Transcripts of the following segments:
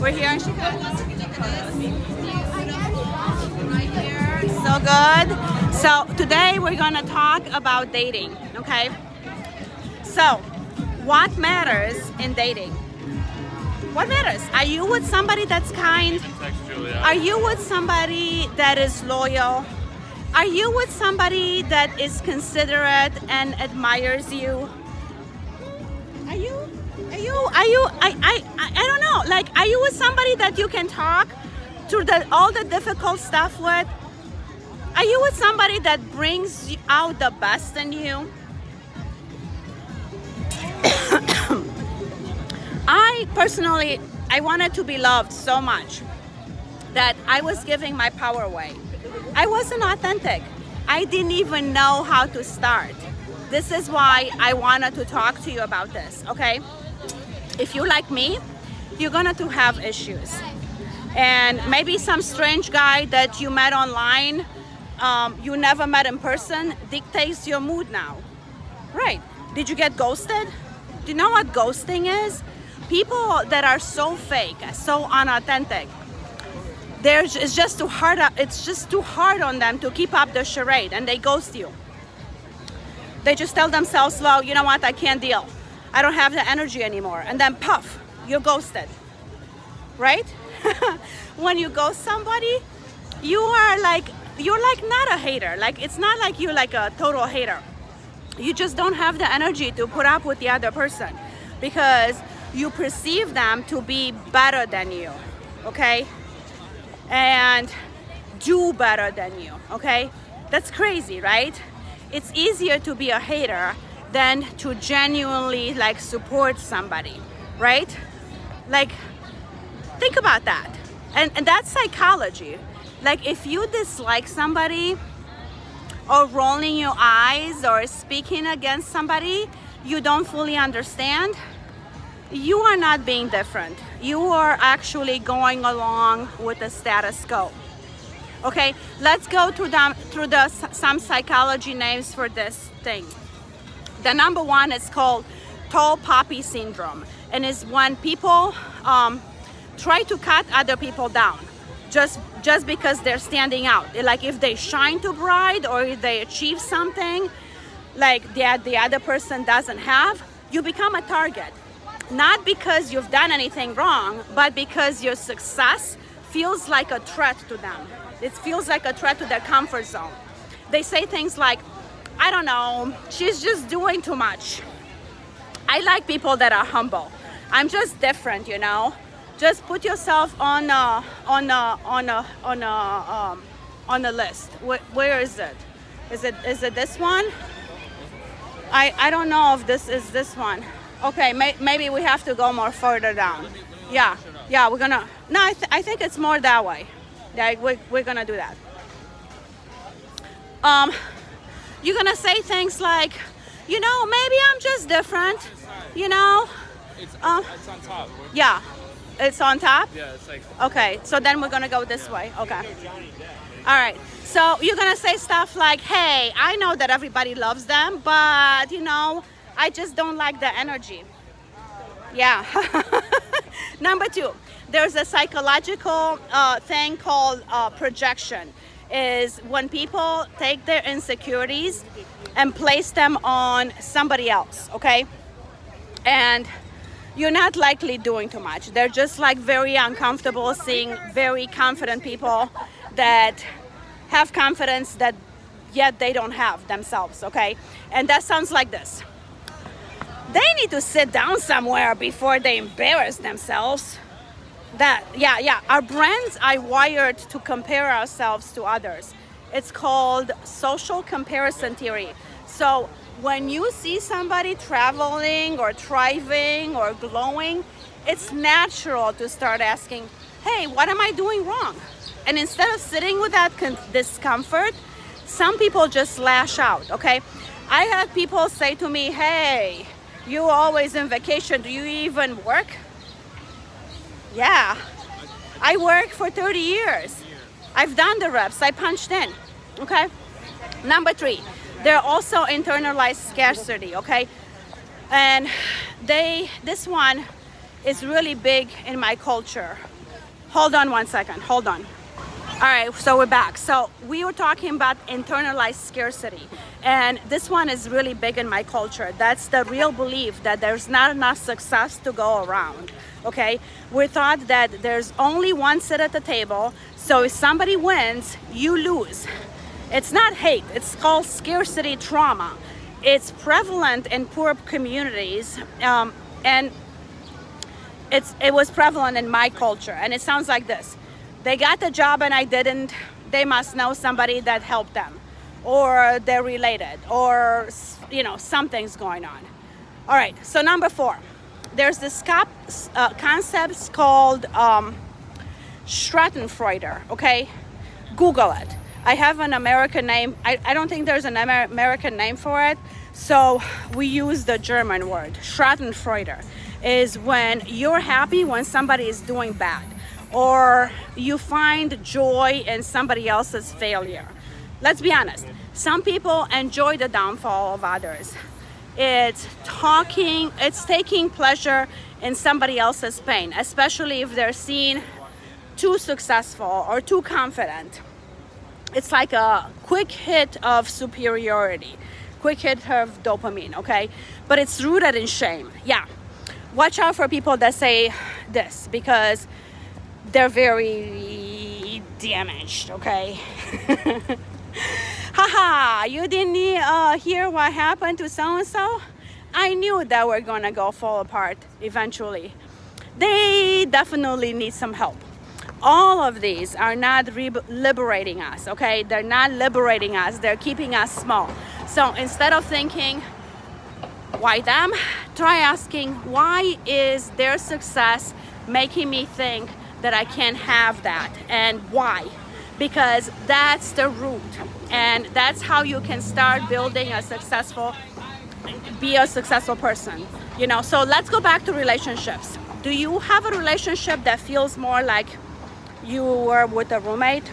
We're here in Chicago. Look at this. Beautiful. Right here. So good. So today we're gonna talk about dating, okay? So, what matters in dating? What matters? Are you with somebody that's kind? Are you with somebody that is loyal? Are you with somebody that is considerate and admires you? I don't know. Like, are you with somebody that you can talk through all the difficult stuff with? Are you with somebody that brings out the best in you? I personally, I wanted to be loved so much that I was giving my power away. I wasn't authentic. I didn't even know how to start. This is why I wanted to talk to you about this, okay? If you like me, you're gonna to have issues. And maybe some strange guy that you met online, you never met in person, dictates your mood now. Right. Did you get ghosted? Do you know what ghosting is? People that are so fake, so unauthentic, it's just too hard on them to keep up the charade, and they ghost you. They just tell themselves, well, you know what, I can't deal. I don't have the energy anymore. And then puff, you're ghosted, right? When you ghost somebody, you're like not a hater. Like, it's not like you're like a total hater. You just don't have the energy to put up with the other person because you perceive them to be better than you, okay? And do better than you, okay? That's crazy, right? It's easier to be a hater than to genuinely like support somebody, right? Like, think about that. And that's psychology. Like, if you dislike somebody or rolling your eyes or speaking against somebody you don't fully understand, you are not being different. You are actually going along with the status quo. Okay, let's go through some psychology names for this thing. The number one is called tall poppy syndrome, and is when people try to cut other people down just because they're standing out. Like, if they shine too bright or if they achieve something like the other person doesn't have, you become a target. Not because you've done anything wrong, but because your success feels like a threat to them. It feels like a threat to their comfort zone. They say things like, I don't know, she's just doing too much. I like people that are humble. I'm just different, you know. Just put yourself on a list. Where is it? Is it this one? I don't know if this is this one. Okay, maybe we have to go more further down. Yeah, we're gonna. No, I think it's more that way. Yeah, we're gonna do that. You're gonna say things like, you know, maybe I'm just different. You know. It's on top. Yeah, it's on top. Yeah, it's like. Okay, so then we're gonna go this way. Okay. All right. So you're gonna say stuff like, hey, I know that everybody loves them, but you know, I just don't like the energy. Yeah. Number two, there's a psychological thing called projection. Is when people take their insecurities and place them on somebody else, okay? And you're not likely doing too much. They're just like very uncomfortable seeing very confident people that have confidence that yet they don't have themselves, okay? And that sounds like this. They need to sit down somewhere before they embarrass themselves. Our brains are wired to compare ourselves to others. It's called social comparison theory. So when you see somebody traveling or thriving or glowing, it's natural to start asking, hey, what am I doing wrong? And instead of sitting with that discomfort, some people just lash out, okay? I had people say to me, hey, you're always on vacation. Do you even work? Yeah, I work for 30 years. I've done the reps. I punched in, okay? Number three, they're also internalized scarcity, okay? And this one is really big in my culture. Hold on one second. Hold on. All right, so we're back. So we were talking about internalized scarcity. And this one is really big in my culture. That's the real belief that there's not enough success to go around. Okay? We thought that there's only one seat at the table. So if somebody wins, you lose. It's not hate. It's called scarcity trauma. It's prevalent in poor communities. And it was prevalent in my culture. And it sounds like this. They got the job and I didn't. They must know somebody that helped them, or they're related, or something's going on. All right. So number 4, there's this concept called Schadenfreude. Okay, Google it. I have an American name. I don't think there's an American name for it, so we use the German word. Schadenfreude is when you're happy when somebody is doing bad, or you find joy in somebody else's failure. Let's be honest. Some people enjoy the downfall of others. It's taking pleasure in somebody else's pain, especially if they're seen too successful or too confident. It's like a quick hit of superiority, quick hit of dopamine, okay? But it's rooted in shame. Yeah. Watch out for people that say this, because they're very damaged, okay? Haha, you didn't hear what happened to so-and-so? I knew that we're gonna go fall apart eventually. They definitely need some help. All of these are not liberating us, okay? They're not liberating us. They're keeping us small. So instead of thinking, why them? Try asking, why is their success making me think that I can't have that, and why? Because that's the root, and that's how you can start building be a successful person. So let's go back to relationships. Do you have a relationship that feels more like you were with a roommate?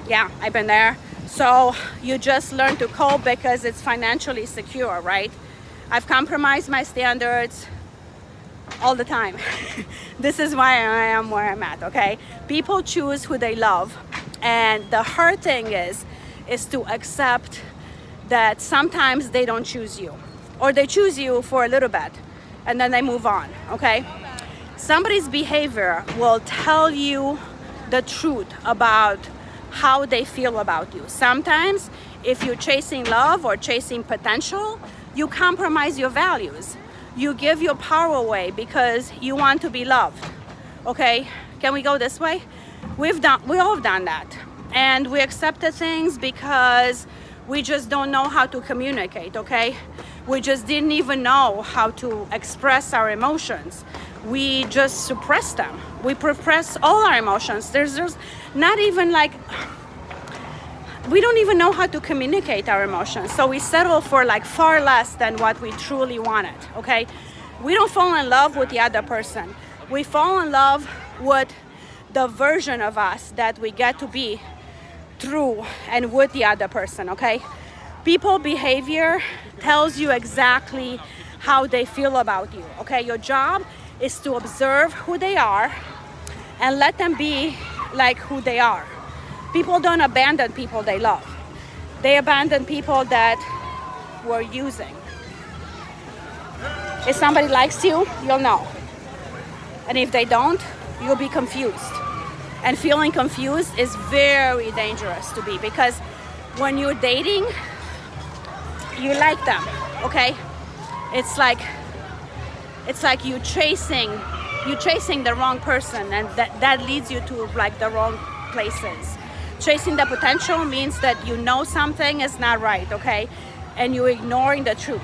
Yeah, I've been there. So you just learn to cope because it's financially secure, right? I've compromised my standards all the time. This is why I am where I'm at, okay? People choose who they love. And the hard thing is to accept that sometimes they don't choose you. Or they choose you for a little bit and then they move on, okay? Somebody's behavior will tell you the truth about how they feel about you. Sometimes if you're chasing love or chasing potential, you compromise your values. You give your power away because you want to be loved. Okay, can we go this way? We all have done that. And we accepted things because we just don't know how to communicate, okay? We just didn't even know how to express our emotions. We just suppress them. We repress all our emotions. There's not even we don't even know how to communicate our emotions. So we settle for far less than what we truly wanted, okay? We don't fall in love with the other person. We fall in love with the version of us that we get to be through and with the other person, okay? People behavior tells you exactly how they feel about you, okay? Your job is to observe who they are and let them be like who they are. People don't abandon people they love. They abandon people that we're using. If somebody likes you, you'll know. And if they don't, you'll be confused. And feeling confused is very dangerous to be, because when you're dating, you like them, okay? It's like you chasing the wrong person, and that leads you to the wrong places. Chasing the potential means that you know something is not right, okay? And you're ignoring the truth.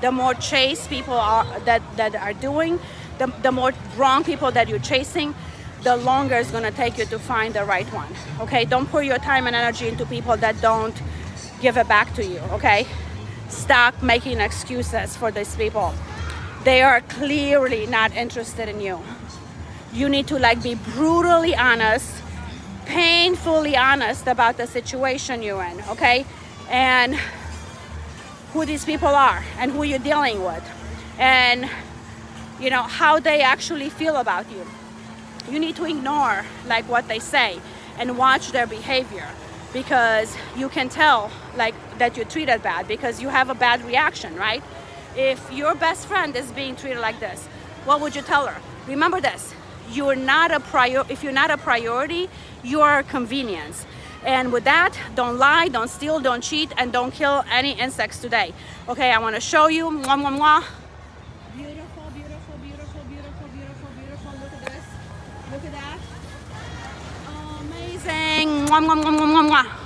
The more chase people are that are doing, the more wrong people that you're chasing, the longer it's gonna take you to find the right one, okay? Don't pour your time and energy into people that don't give it back to you, okay? Stop making excuses for these people. They are clearly not interested in you. You need to be brutally honest, painfully honest about the situation you're in, okay? And who these people are and who you're dealing with, and how they actually feel about you. you need to ignore like what they say and watch their behavior, because you can tell like that you're treated bad because you have a bad reaction, right? If your best friend is being treated like this, what would you tell her? Remember this, if you're not a priority, you are a convenience. And with that, don't lie, don't steal, don't cheat, and don't kill any insects today. Okay, I want to show you. Mwah, mwah, mwah. Beautiful, beautiful, beautiful, beautiful, beautiful, beautiful. Look at this. Look at that. Amazing. Mwah, mwah, mwah, mwah, mwah, mwah.